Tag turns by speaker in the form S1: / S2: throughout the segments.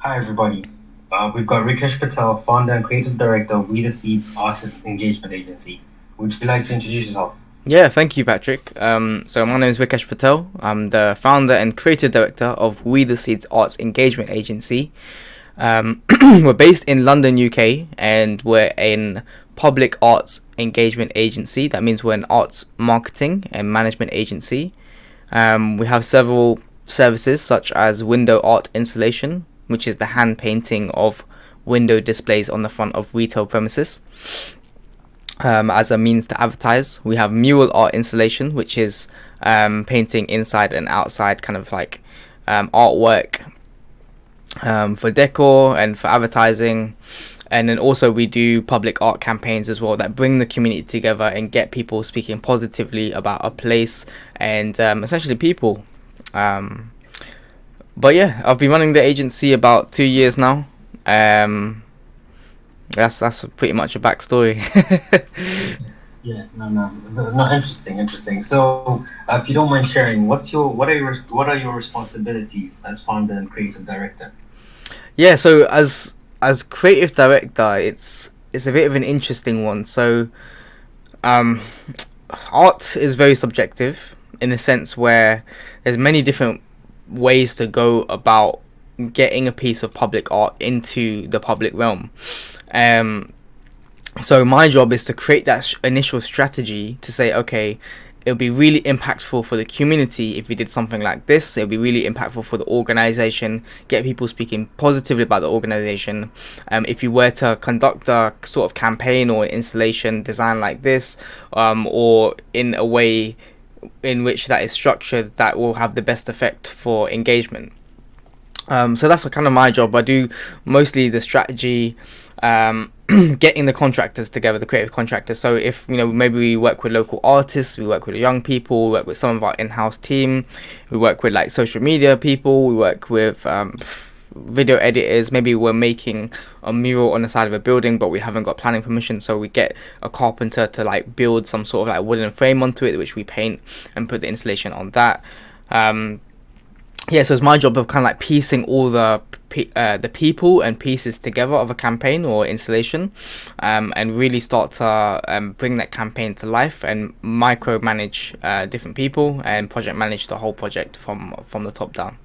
S1: Hi, everybody. We've got Rikesh Patel, founder and creative director of WeTheSeeds Art and Engagement Agency. Would you like to introduce yourself?
S2: Yeah, thank you, Patrick. So my name is Rikesh Patel. I'm the founder and creative director of WeTheSeeds Arts Engagement Agency. We're based in London, UK, and we're in public arts engagement agency. That means we're an arts marketing and management agency. We have several services such as window art installation, which is the hand painting of window displays on the front of retail premises as a means to advertise. We have mural art installation, which is painting inside and outside, kind of like artwork for decor and for advertising. And then also we do public art campaigns as well that bring the community together and get people speaking positively about a place and essentially people. Um, but yeah, I've been running the agency about 2 years now. Um, that's pretty much a backstory.
S1: Yeah, no, interesting. So, if you don't mind sharing, what are your responsibilities as founder and creative director?
S2: Yeah, so as creative director, it's a bit of an interesting one. So, um, art is very subjective in the sense where there's many different ways to go about getting a piece of public art into the public realm. Um, so my job is to create that initial strategy to say, okay, it would be really impactful for the community if we did something like this. It would be really impactful for the organization, get people speaking positively about the organization. If you were to conduct a sort of campaign or installation design like this, or in a way in which that is structured, that will have the best effect for engagement. So that's kind of my job. I do mostly the strategy, getting the contractors together, the creative contractors. So if maybe we work with local artists, we work with young people, we work with some of our in-house team, we work with like social media people, we work with video editors. Maybe we're making a mural on the side of a building, but we haven't got planning permission, so we get a carpenter to like build some sort of like wooden frame onto it, which we paint and put the installation on that. Yeah, so it's my job of kind of like piecing all the people and pieces together of a campaign or installation, and really start to bring that campaign to life and micromanage different people and project manage the whole project from the top down.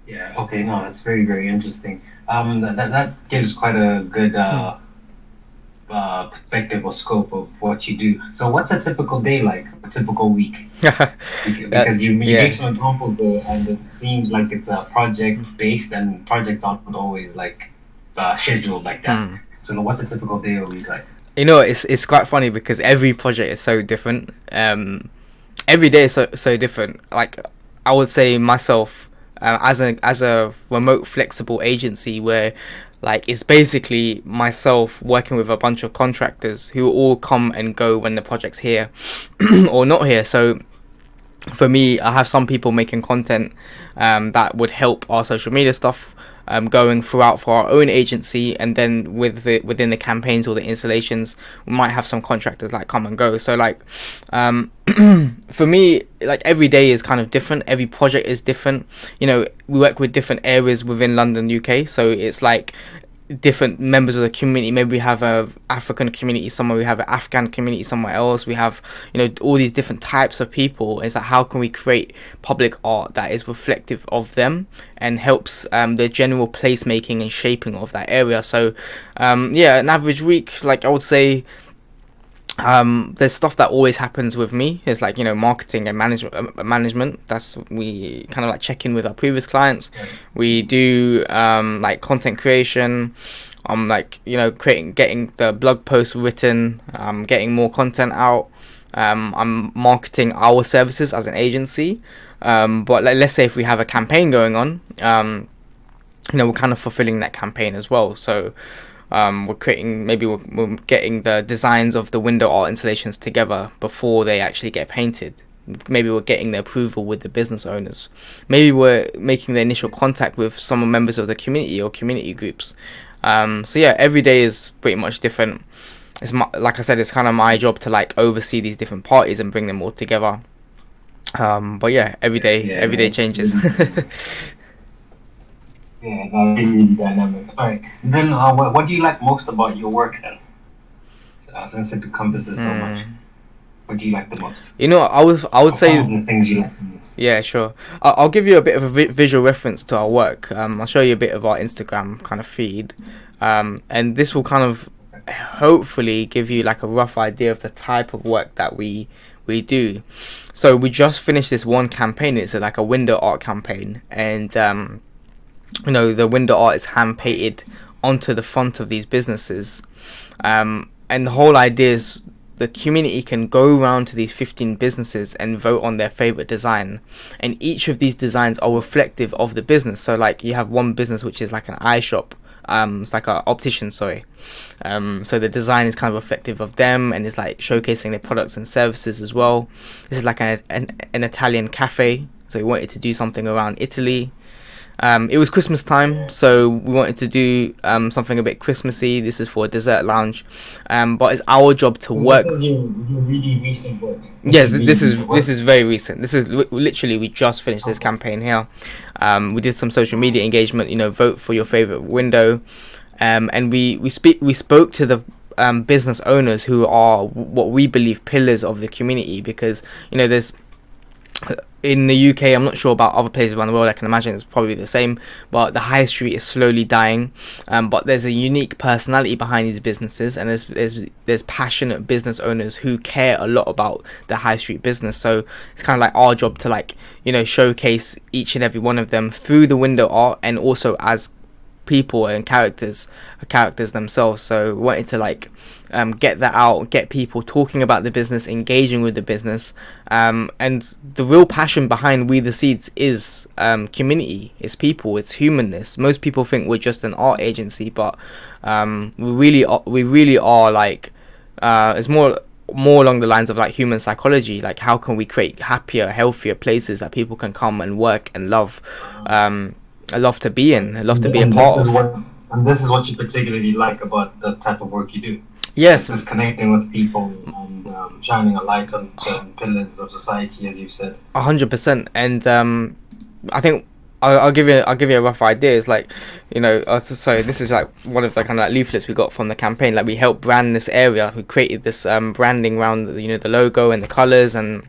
S1: Yeah, okay, no, that's very interesting. That gives quite a good perspective or scope of what you do. So, what's a typical day like? A typical week? Because you
S2: Yeah.
S1: gave some examples there, and it seems like it's a project based, and projects aren't always like scheduled like that.
S2: Hmm.
S1: So, what's a typical day or week like?
S2: It's quite funny because every project is so different. Every day is so different. Like I would say myself, as a remote flexible agency where like it's basically myself working with a bunch of contractors who all come and go when the project's here or not here. So for me, I have some people making content that would help our social media stuff going throughout for our own agency, and then within the campaigns or the installations, we might have some contractors like come and go. So like, for me, like every day is kind of different. Every project is different. We work with different areas within London, UK. So it's like different members of the community. Maybe we have a African community somewhere, we have an Afghan community somewhere else, we have all these different types of people. It's like how can we create public art that is reflective of them and helps the general placemaking and shaping of that area. So yeah, an average week, like I would say, there's stuff that always happens with me. It's like marketing and management. That's we kind of like check in with our previous clients. We do like content creation. Like creating, getting the blog post written, getting more content out. I'm marketing our services as an agency. But like, let's say if we have a campaign going on, we're kind of fulfilling that campaign as well. So we're creating, maybe we're getting the designs of the window art installations together before they actually get painted. Maybe we're getting the approval with the business owners. Maybe we're making the initial contact with some members of the community or community groups. So yeah, every day is pretty much different. Like I said, it's kind of my job to like oversee these different parties and bring them all together. But yeah, every day
S1: Yeah,
S2: changes.
S1: Yeah, no, really, really dynamic. All right. Then, what do you like most about your work then? Since it encompasses so much,
S2: Hmm.
S1: what do you like the most?
S2: You know, I would
S1: Some
S2: say,
S1: of the things you like the most.
S2: yeah, sure. I'll give you a bit of a visual reference to our work. I'll show you a bit of our Instagram kind of feed, and this will kind of
S1: Okay.
S2: hopefully give you like a rough idea of the type of work that we do. So we just finished this one campaign. It's like a window art campaign, and the window art is hand painted onto the front of these businesses. And the whole idea is the community can go around to these 15 businesses and vote on their favorite design, and each of these designs are reflective of the business. So like you have one business which is like an eye shop, it's like a optician, sorry. So the design is kind of reflective of them and is like showcasing their products and services as well. This is like an Italian cafe, so we wanted to do something around Italy. It was Christmas time, so we wanted to do something a bit Christmassy. This is for a dessert lounge, but it's our job to
S1: So this
S2: work.
S1: is your really recent work. This
S2: Yes,
S1: is really
S2: this
S1: recent
S2: is this
S1: work.
S2: is very recent. This is literally we just finished this
S1: Okay.
S2: campaign here. We did some social
S1: Oh,
S2: media engagement. Vote for your favorite window, and we spoke to the business owners who are what we believe pillars of the community, because there's in the UK, I'm not sure about other places around the world. I can imagine it's probably the same, but the high street is slowly dying. But there's a unique personality behind these businesses, and there's passionate business owners who care a lot about the high street business. So it's kind of like our job to showcase each and every one of them through the window art, and also as people and characters themselves. So we wanted to get that out, get people talking about the business, engaging with the business, and the real passion behind We the Seeds is community, it's people, it's humanness. Most people think we're just an art agency, but we really are like it's more along the lines of like human psychology. Like, how can we create happier, healthier places that people can come and work and love, I love to be in, I love to be a
S1: and
S2: part of.
S1: this is what you particularly like about the type of work you do. Like
S2: Yes,
S1: this connecting with people and shining a light on certain pillars of society, as you've said.
S2: 100%. And I think I'll give you a rough idea. It's like, so this is like one of the kind of like leaflets we got from the campaign. Like, we helped brand this area. We created this branding around the logo and the colors, and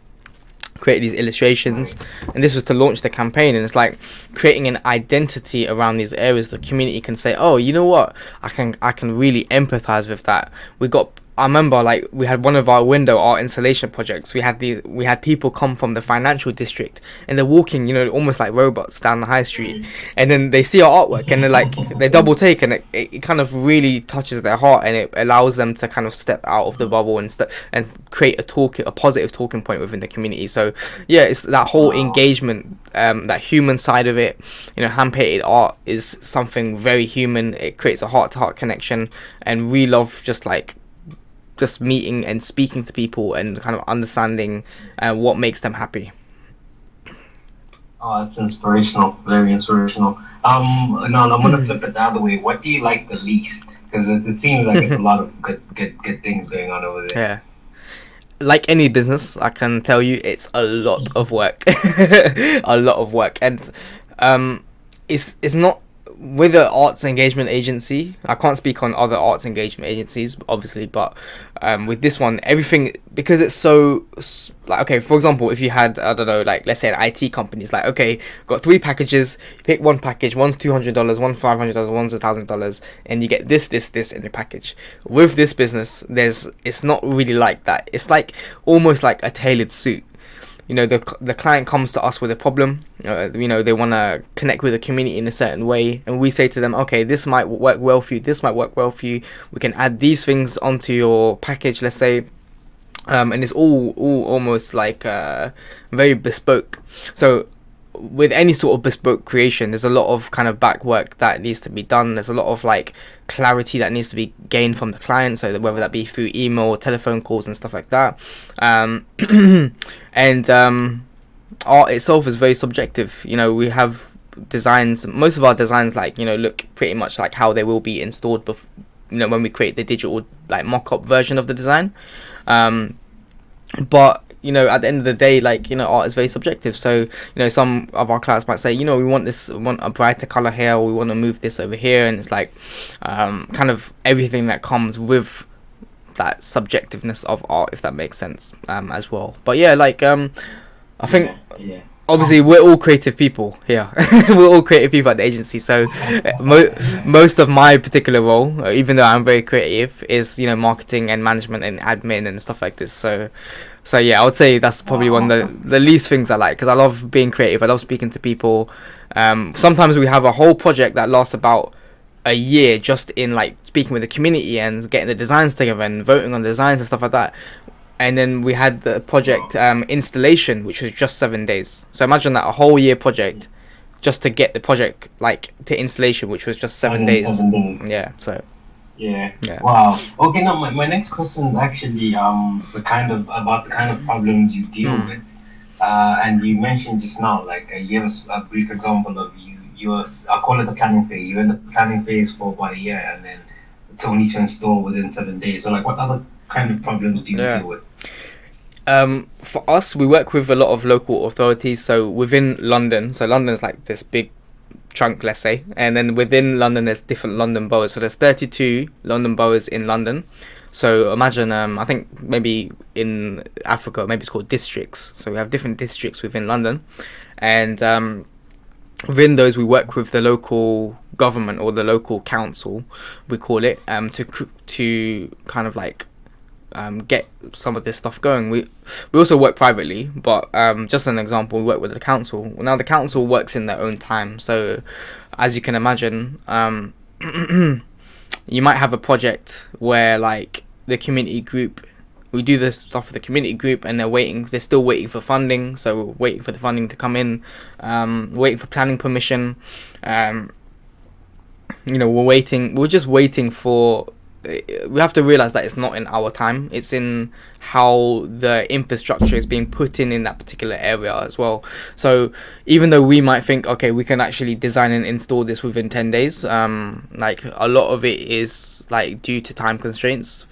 S2: create these illustrations, and this was to launch the campaign. And it's like creating an identity around these areas. The community can say, oh, you know what, I can really empathize with that. I remember, like, we had one of our window art installation projects. We had people come from the financial district, and they're walking, almost like robots down the high street, and then they see our artwork, and they double take, and it kind of really touches their heart, and it allows them to kind of step out of the bubble and create a positive talking point within the community. So yeah, it's that whole engagement, that human side of it. Hand painted art is something very human. It creates a heart to heart connection, and we love just meeting and speaking to people and kind of understanding what makes them happy.
S1: Oh, that's inspirational. Very inspirational. No, I'm gonna flip it the other way. What do you like the least? Because it seems like it's a lot of good things going on over there.
S2: Yeah. Like any business, I can tell you it's a lot of work. A lot of work. And it's not with an arts engagement agency. I can't speak on other arts engagement agencies, obviously, but with this one, everything, because it's so like, okay, for example, if you had, I don't know, like, let's say an IT company, it's like, okay, got three packages, you pick one package, one's $200, one's $500, one's $1,000, and you get this in the package. With this business, it's not really like that. It's like almost like a tailored suit. The client comes to us with a problem. They want to connect with the community in a certain way, and we say to them, okay, this might work well for you, this might work well for you, we can add these things onto your package, let's say. And it's all almost like very bespoke. So with any sort of bespoke creation, there's a lot of kind of back work that needs to be done. There's a lot of like clarity that needs to be gained from the client, so that whether that be through email or telephone calls and stuff like that. And art itself is very subjective. We have designs, most of our designs, like, look pretty much like how they will be installed when we create the digital like mock-up version of the design. But at the end of the day, like, art is very subjective. So, some of our clients might say, we want a brighter color here, or we want to move this over here. And it's like, kind of everything that comes with that subjectiveness of art, if that makes sense, as well. But yeah, like, I think,
S1: Yeah.
S2: obviously we're all creative people here. We're all creative people at the agency. So most of my particular role, even though I'm very creative, is marketing and management and admin and stuff like this. So yeah, I would say that's probably one of the least things I like, because I love being creative. I love speaking to people. Sometimes we have a whole project that lasts about a year just in like speaking with the community and getting the designs together and voting on designs and stuff like that. And then we had the project installation, which was just 7 days. So imagine that, a whole year project just to get the project like to installation, which was just 7 days.
S1: 7 days.
S2: Yeah. So.
S1: Yeah.
S2: Yeah.
S1: Wow. Okay. Now, my next question is actually the kind of problems you deal with, and you mentioned just now, like you gave us a brief example of I'll call it the planning phase. You're in the planning phase for about a year, and then only to install within 7 days. So, like, what other kind of problems do you deal with?
S2: For us, we work with a lot of local authorities. So within London, so London's like this big chunk, let's say, and then within London there's different London boroughs. So there's 32 London boroughs in London. So imagine, I think maybe in Africa, maybe it's called districts. So we have different districts within London, and within those we work with the local government, or the local council, we call it, to kind of like get some of this stuff going. We also work privately, but just an example, we work with the council. Now the council works in their own time, so as you can imagine, you might have a project where like the community group, we do this stuff for the community group, and they're still waiting for funding, so we're waiting for the funding to come in, waiting for planning permission, we're just waiting for. We have to realize that it's not in our time, it's in how the infrastructure is being put in that particular area as well. So even though we might think, okay, we can actually design and install this within 10 days, like a lot of it is like due to time constraints.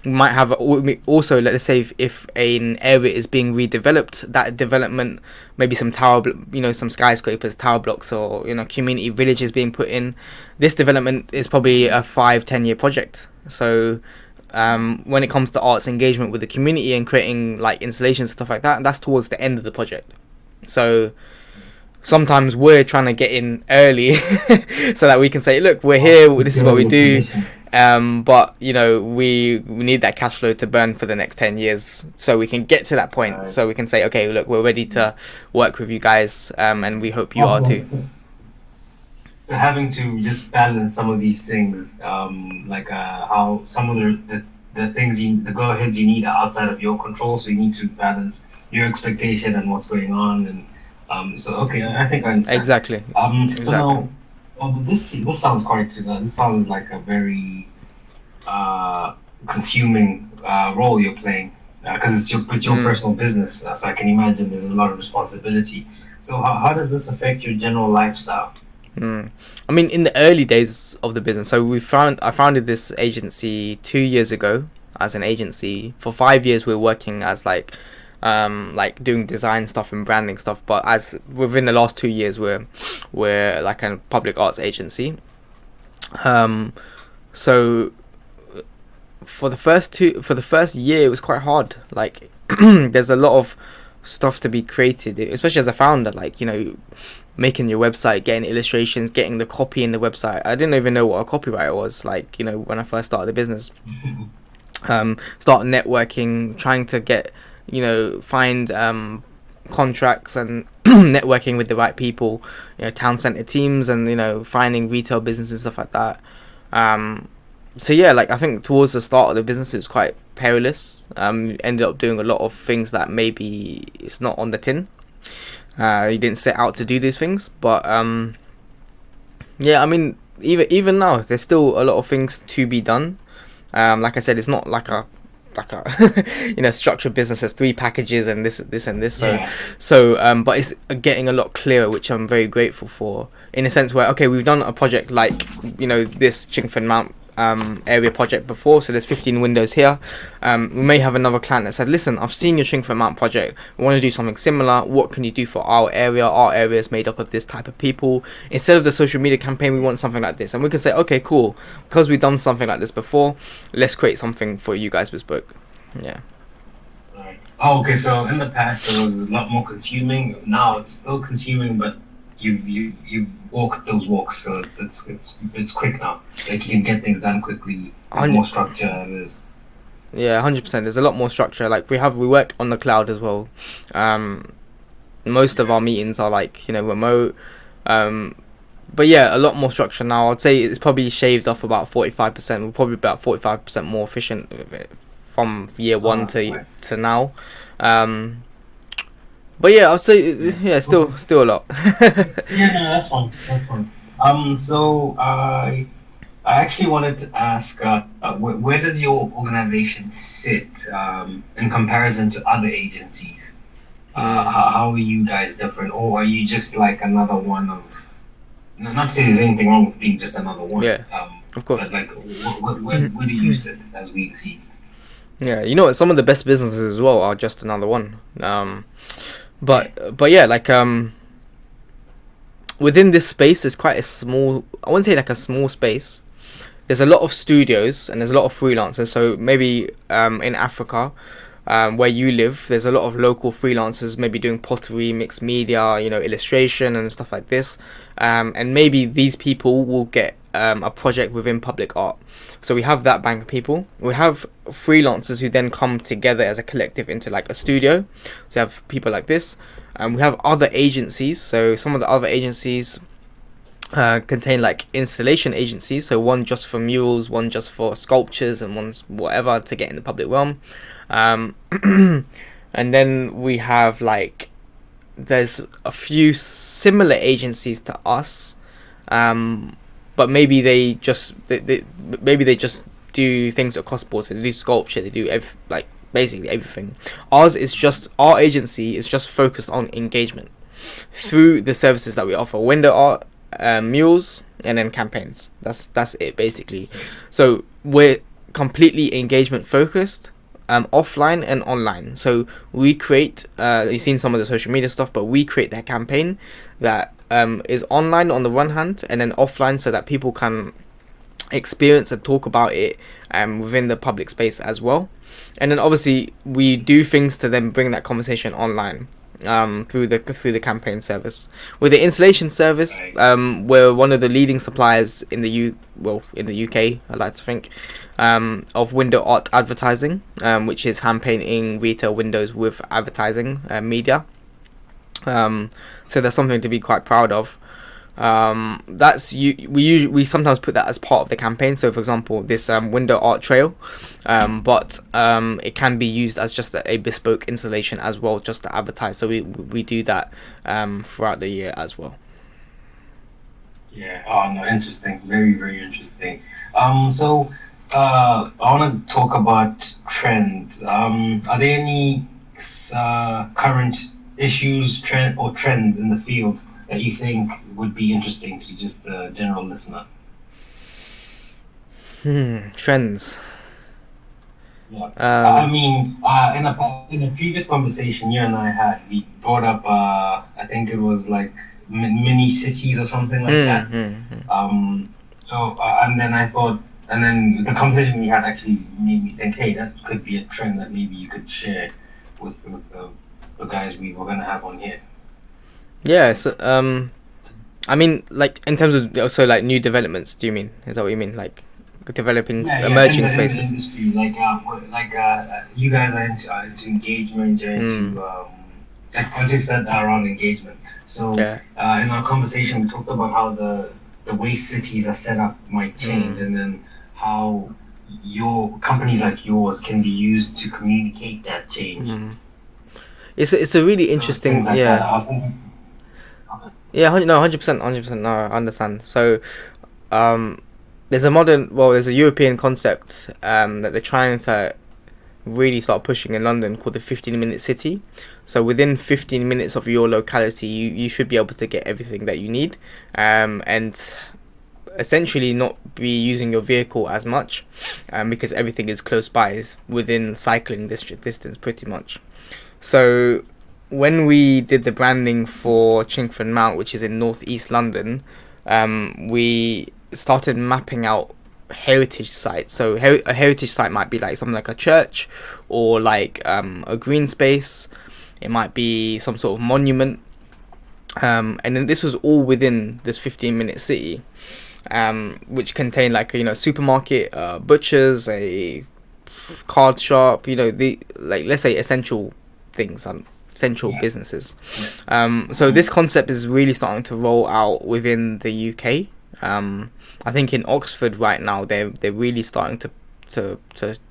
S2: We might have also, let's say, if an area is being redeveloped, that development, maybe some some skyscrapers, tower blocks, or community villages being put in. This development is probably a 5-10 year project. So when it comes to arts engagement with the community and creating like installations and stuff like that, that's towards the end of the project. So sometimes we're trying to get in early so that we can say, look, we're here, this is what we do. But we need that cash flow to burn for the next 10 years, so we can get to that point, so we can say, okay, look, we're ready to work with you guys, and we hope you are too.
S1: So having to just balance some of these things, like how some of the things the go-aheads you need are outside of your control, so you need to balance your expectation and what's going on, and so okay, I think I understand.
S2: Exactly.
S1: So now, this sounds quite. This sounds like a very consuming role you're playing, because it's your personal business. So I can imagine there's a lot of responsibility. So how does this affect your general lifestyle?
S2: I mean, in the early days of the business, so I founded this agency 2 years ago as an agency. For 5 years, we were working as like doing design stuff and branding stuff. But as within the last 2 years, we're like a public arts agency. So for the first year, it was quite hard. Like there's a lot of stuff to be created, especially as a founder. Like making your website, getting illustrations, getting the copy in the website. I didn't even know what a copywriter was. Like when I first started the business, start networking, trying to get find contracts and networking with the right people, town centre teams, and finding retail businesses, stuff like that. So yeah, like I think towards the start of the business it was quite perilous. Ended up doing a lot of things that maybe it's not on the tin. You didn't set out to do these things, but yeah, I mean even now there's still a lot of things to be done. Like I said, it's not like a structured business. There's 3 packages and this and this. So but it's getting a lot clearer, which I'm very grateful for. In a sense where, okay, we've done a project like this Chingford Mount area project before, so there's 15 windows here. We may have another client that said, listen, I've seen your shrink for amount project, we want to do something similar, what can you do for our area? Our area is made up of this type of people. Instead of the social media campaign, we want something like this. And we can say, okay, cool, because we've done something like this before, let's create something for you guys bespoke. Yeah.
S1: Right. Oh, okay. So in the past, it was a lot more consuming. Now it's still consuming, but you walk those walks, so it's quick now. Like you can get things done quickly. There's more structure.
S2: Yeah, 100%. There's a lot more structure. Like we work on the cloud as well. Most of our meetings are like remote. But yeah, a lot more structure now. I'd say it's probably shaved off about 45%. We're probably about 45% more efficient from year one to now. But yeah, I'd say still a lot.
S1: Yeah, no, that's fine. That's fine. So I actually wanted to ask, where does your organization sit in comparison to other agencies? How are you guys different, or are you just like another one of? Not to say there's anything wrong with being just another one.
S2: Yeah, of course.
S1: But like, where do you sit as WeTheSeeds?
S2: Yeah, some of the best businesses as well are just another one. But yeah, like within this space, it's quite a small. I wouldn't say like a small space. There's a lot of studios and there's a lot of freelancers. So maybe in Africa, where you live, there's a lot of local freelancers, maybe doing pottery, mixed media, illustration and stuff like this. And maybe these people will get a project within public art. So we have that bank of people. We have freelancers who then come together as a collective into like a studio. So we have people like this. We have other agencies. So some of the other agencies contain like installation agencies. So one just for murals, one just for sculptures, and one's whatever to get in the public realm. And then we have like, there's a few similar agencies to us, but maybe they just do things across boards. So they do sculpture, they do basically everything. Our agency is just focused on engagement through the services that we offer: window art, murals, and then campaigns. That's it basically. So we're completely engagement focused, offline and online. So we create, you've seen some of the social media stuff, but we create that campaign that is online on the one hand, and then offline so that people can experience and talk about it within the public space as well. And then obviously we do things to then bring that conversation online through the campaign service. With the installation service, we're one of the leading suppliers in the UK, I like to think, of window art advertising, which is hand painting retail windows with advertising media. So that's something to be quite proud of. We sometimes put that as part of the campaign. So for example, this window art trail, but it can be used as just a bespoke installation as well, just to advertise. So we do that throughout the year as well.
S1: Yeah. Oh no, interesting. Very, very interesting. So I want to talk about trends. Are there any current issues, trends in the field that you think would be interesting to just the general listener?
S2: Trends.
S1: Yeah. I mean, in a previous conversation you and I had, we brought up, I think it was like mini cities or something like that. So, and then I thought, and then the conversation we had actually made me think, hey, that could be a trend that maybe you could share with the guys we were going to have on here.
S2: Yeah, so I mean, like in terms of also like new developments. Do you mean? Is that what you mean? Like developing emerging spaces?
S1: In the industry, you guys are into engagement, you're into like projects that are around engagement. So in our conversation, we talked about how the way cities are set up might change, and then how your companies like yours can be used to communicate that change.
S2: It's a really interesting,
S1: like
S2: yeah.
S1: That. I was thinking,
S2: Yeah, 100%. No, I understand. So, there's a European concept that they're trying to really start pushing in London called the 15-minute city. So within 15 minutes of your locality, you should be able to get everything that you need. And essentially not be using your vehicle as much, because everything is close by, is within cycling distance pretty much. So when we did the branding for Chingford Mount, which is in northeast London, we started mapping out heritage sites. So a heritage site might be like something like a church, or like a green space. It might be some sort of monument. And then this was all within this 15-minute city, which contained like a supermarket, butchers, a card shop, the like, let's say essential things, essential businesses. So this concept is really starting to roll out within the UK. I think in Oxford right now they're really starting to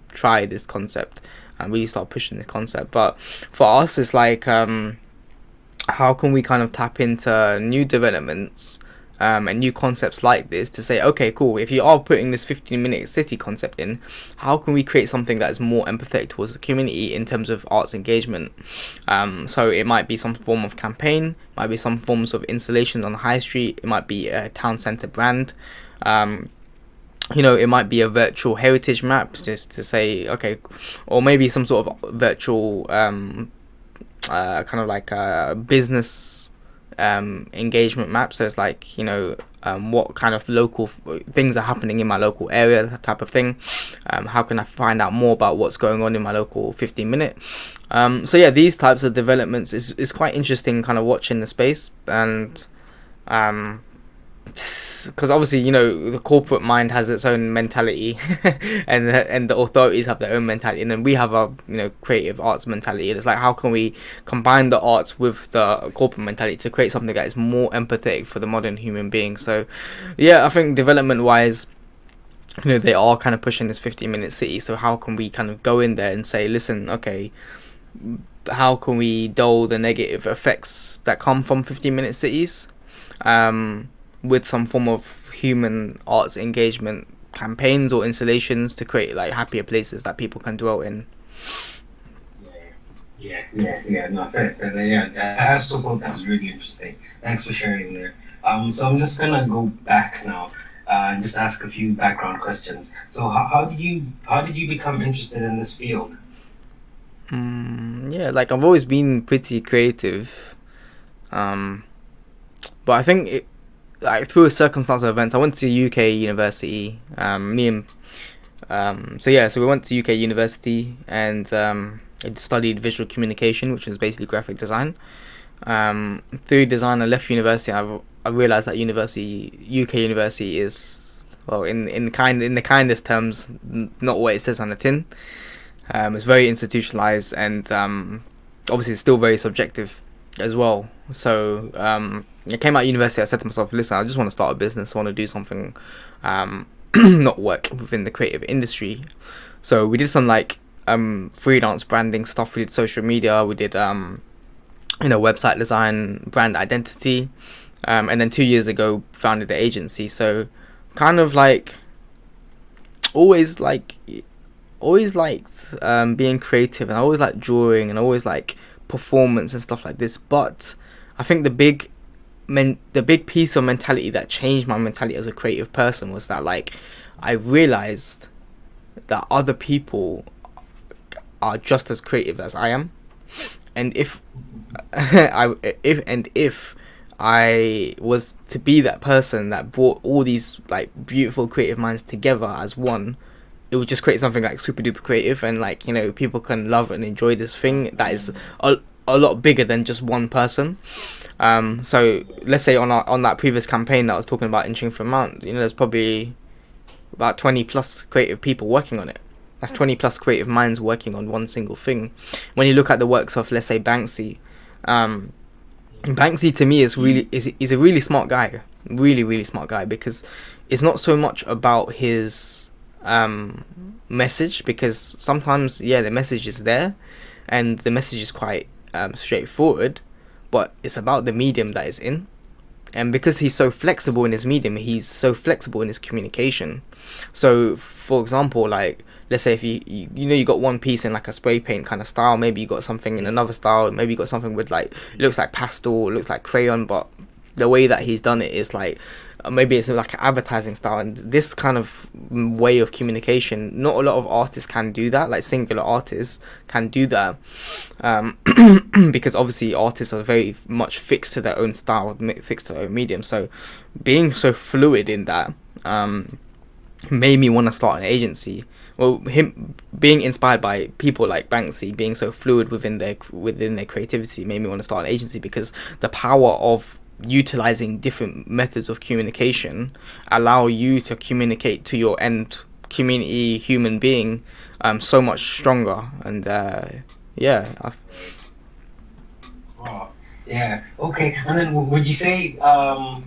S2: try this concept and really start pushing this concept. But for us, it's like, how can we kind of tap into new developments, and new concepts like this, to say, okay, cool, if you are putting this 15-minute city concept in, how can we create something that is more empathetic towards the community in terms of arts engagement? So it might be some form of campaign, might be some forms of installations on the high street, it might be a town centre brand, it might be a virtual heritage map, just to say, okay, or maybe some sort of virtual kind of like a business engagement map. So it's like, what kind of local things are happening in my local area, that type of thing. How can I find out more about what's going on in my local 15-minute? So yeah, these types of developments is quite interesting, kind of watching the space. And because obviously the corporate mind has its own mentality, and the authorities have their own mentality, and then we have our creative arts mentality. And it's like, how can we combine the arts with the corporate mentality to create something that is more empathetic for the modern human being? So yeah, I think development wise, they are kind of pushing this 15-minute city. So how can we kind of go in there and say, listen, okay, how can we dull the negative effects that come from 15-minute cities, with some form of human arts engagement campaigns or installations to create like happier places that people can dwell in.
S1: Yeah. No, fair. I still thought that was really interesting. Thanks for sharing there. So I'm just gonna go back now, and just ask a few background questions. So how did you become interested in this field?
S2: Yeah, like I've always been pretty creative, but I think like through a circumstance of events, I went to UK university. So we went to UK university, and I studied visual communication, which was basically graphic design. Through design, I left university. I realized that UK university is, well, in the kindest terms, not what it says on the tin. It's very institutionalized, and obviously it's still very subjective as well. So I came out of university, I said to myself, listen, I just want to start a business. I want to do something, not work within the creative industry. So we did some like freelance branding stuff. We did social media, we did website design, brand identity, and then 2 years ago founded the agency. So kind of like always liked being creative, and I always liked drawing, and I always like performance and stuff like this. But I think the big piece of mentality that changed my mentality as a creative person was that, like, I realized that other people are just as creative as I am, and if I was to be that person that brought all these like beautiful creative minds together as one, it would just create something like super duper creative, and like people can love and enjoy this thing that is a lot bigger than just one person. So let's say on that previous campaign that I was talking about in Chingford Mount, there's probably about 20 plus creative people working on it. That's 20 plus creative minds working on one single thing. When you look at the works of, let's say, Banksy, Banksy to me is a really smart guy, really smart guy, because it's not so much about his message, because sometimes the message is there and the message is quite straightforward, but it's about the medium that is in. And because he's so flexible in his medium, he's so flexible in his communication. So for example, like, let's say if you got one piece in like a spray paint kind of style, maybe you got something in another style, maybe you got something with like, it looks like pastel, it looks like crayon, but the way that he's done it is like, maybe it's like an advertising style, and this kind of way of communication, not a lot of artists can do that, like singular artists can do that, because obviously artists are very much fixed to their own style, fixed to their own medium. So being so fluid in that made me want to start an agency. Well, him being inspired by people like Banksy being so fluid within their creativity made me want to start an agency, because the power of utilizing different methods of communication allow you to communicate to your end community human being so much stronger. And
S1: Oh, yeah. Okay. And then would you say how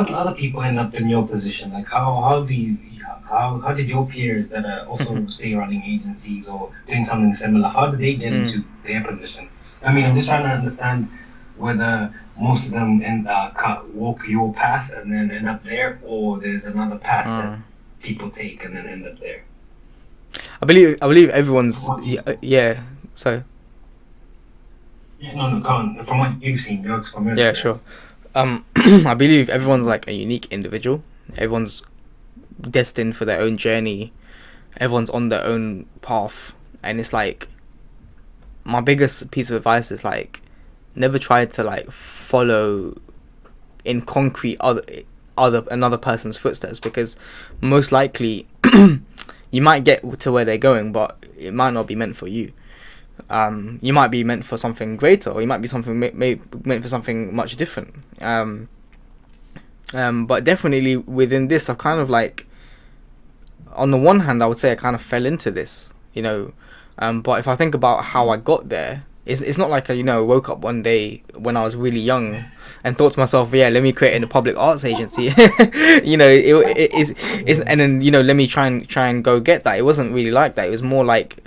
S1: do other people end up in your position? Like how did your peers that are also say running agencies or doing something similar, how did they get into their position? I mean, I'm just trying to understand whether most of them walk your path and then end up there, or there's another path that people take and then end up there.
S2: I believe everyone's yeah. So
S1: yeah, no, go on. From what you've seen, from your
S2: yeah,
S1: experience.
S2: sure. I believe everyone's like a unique individual. Everyone's destined for their own journey. Everyone's on their own path, and it's like, my biggest piece of advice is like, never try to like follow in concrete another person's footsteps, because most likely you might get to where they're going, but it might not be meant for you. You might be meant for something greater, or you might be meant for something much different. But definitely within this, I've kind of like, on the one hand, I would say I kind of fell into this, but if I think about how I got there, it's not like I woke up one day when I was really young and thought to myself, yeah, let me create a public arts agency. It's and then let me try and go get that. It wasn't really like that. It was more like,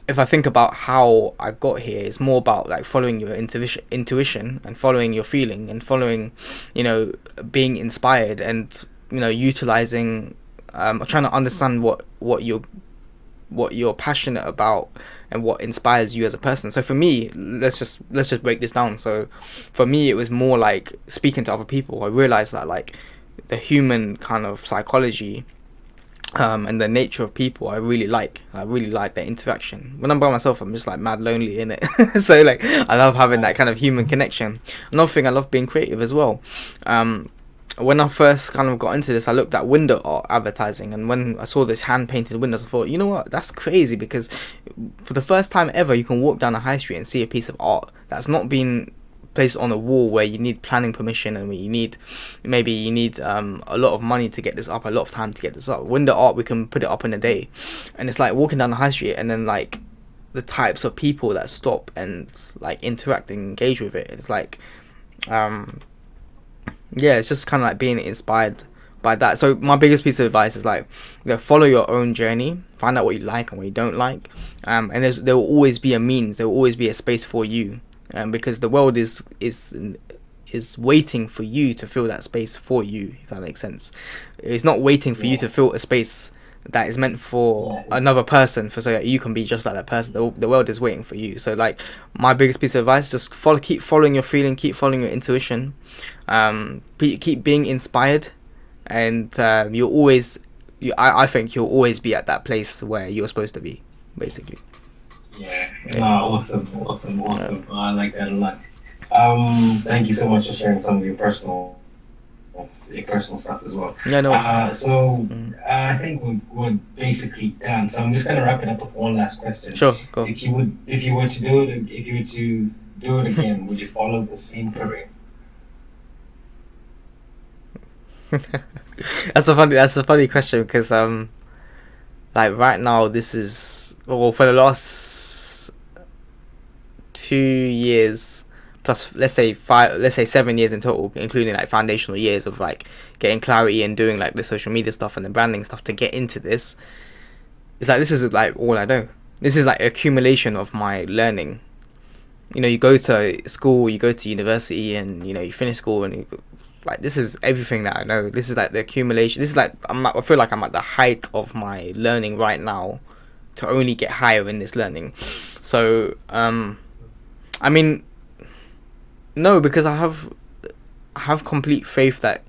S2: if I think about how I got here, it's more about like following your intuition and following your feeling and following, being inspired and utilizing, trying to understand what you're passionate about and what inspires you as a person. So for me, let's just break this down. So for me, it was more like speaking to other people. I realized that like the human kind of psychology and the nature of people, I really like that interaction. When I'm by myself, I'm just like mad lonely in it. So like I love having that kind of human connection. Another thing, I love being creative as well. When I first kind of got into this, I looked at window art advertising, and when I saw this hand painted windows, I thought, you know what, that's crazy, because for the first time ever, you can walk down a high street and see a piece of art that's not been placed on a wall where you need planning permission and where you need a lot of money to get this up, a lot of time to get this up. Window art, we can put it up in a day, and it's like walking down the high street, and then like the types of people that stop and like interact and engage with it. It's like yeah, it's just kind of like being inspired by that. So my biggest piece of advice is like, follow your own journey, find out what you like and what you don't like, and there will always be a means, there will always be a space for you, because the world is waiting for you to fill that space for you, if that makes sense. It's not waiting for you to fill a space that is meant for another person, so that you can be just like that person. The world is waiting for you. So like, my biggest piece of advice, just keep following your feeling, keep following your intuition, keep being inspired, and you'll always, I think you'll always be at that place where you're supposed to be, basically.
S1: Yeah. Awesome. I like that a lot. Thank you so much for sharing some of your personal stuff as well.
S2: Yeah, no.
S1: I think we're basically done. So I'm just gonna wrap it up with one last question.
S2: Sure, go.
S1: If you were to do it again, would you follow the same career?
S2: That's a funny question, because like right now, this is, well, for the last 2 years plus, let's say 7 years in total, including like foundational years of like getting clarity and doing like the social media stuff and the branding stuff to get into this. It's like, this is like all I know. This is like accumulation of my learning. You go to school, you go to university, and you finish school, and like, this is everything that I know. This is like the accumulation. This is like, I feel like I'm at the height of my learning right now, to only get higher in this learning. So I mean, no, because I have have complete faith that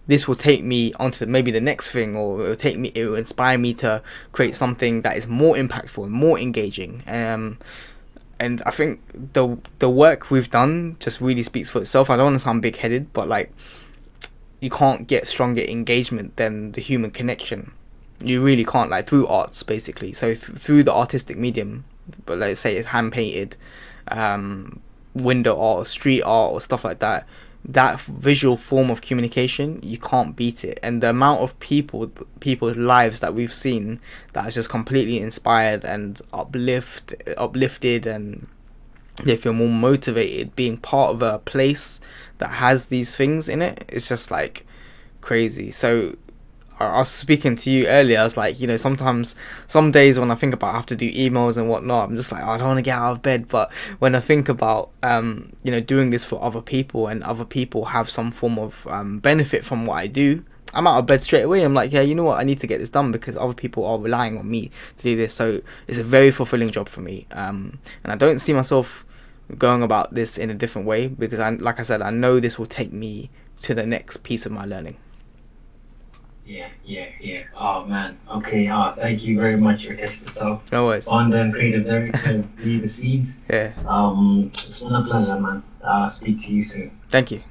S2: this will take me onto maybe the next thing, or it will inspire me to create something that is more impactful and more engaging. And I think the work we've done just really speaks for itself. I don't want to sound big headed, but like, you can't get stronger engagement than the human connection. You really can't, like, through arts basically. So through the artistic medium, but let's say it's hand painted, window art or street art or stuff like that, that visual form of communication, you can't beat it. And the amount of people's lives that we've seen that has just completely inspired and uplifted, and they feel more motivated being part of a place that has these things in it, it's just like crazy. So I was speaking to you earlier, I was like, sometimes, some days when I think about I have to do emails and whatnot, I'm just like, oh, I don't want to get out of bed. But when I think about, doing this for other people, and other people have some form of benefit from what I do, I'm out of bed straight away. I'm like, yeah, you know what, I need to get this done because other people are relying on me to do this. So it's a very fulfilling job for me. And I don't see myself going about this in a different way, because like I said, I know this will take me to the next piece of my learning.
S1: Yeah. Oh man. Okay. Thank you very much, Rikesh Patel,
S2: No worries.
S1: founder and creative director of WeTheSeeds.
S2: Yeah.
S1: It's been a pleasure, man. Speak to you soon.
S2: Thank you.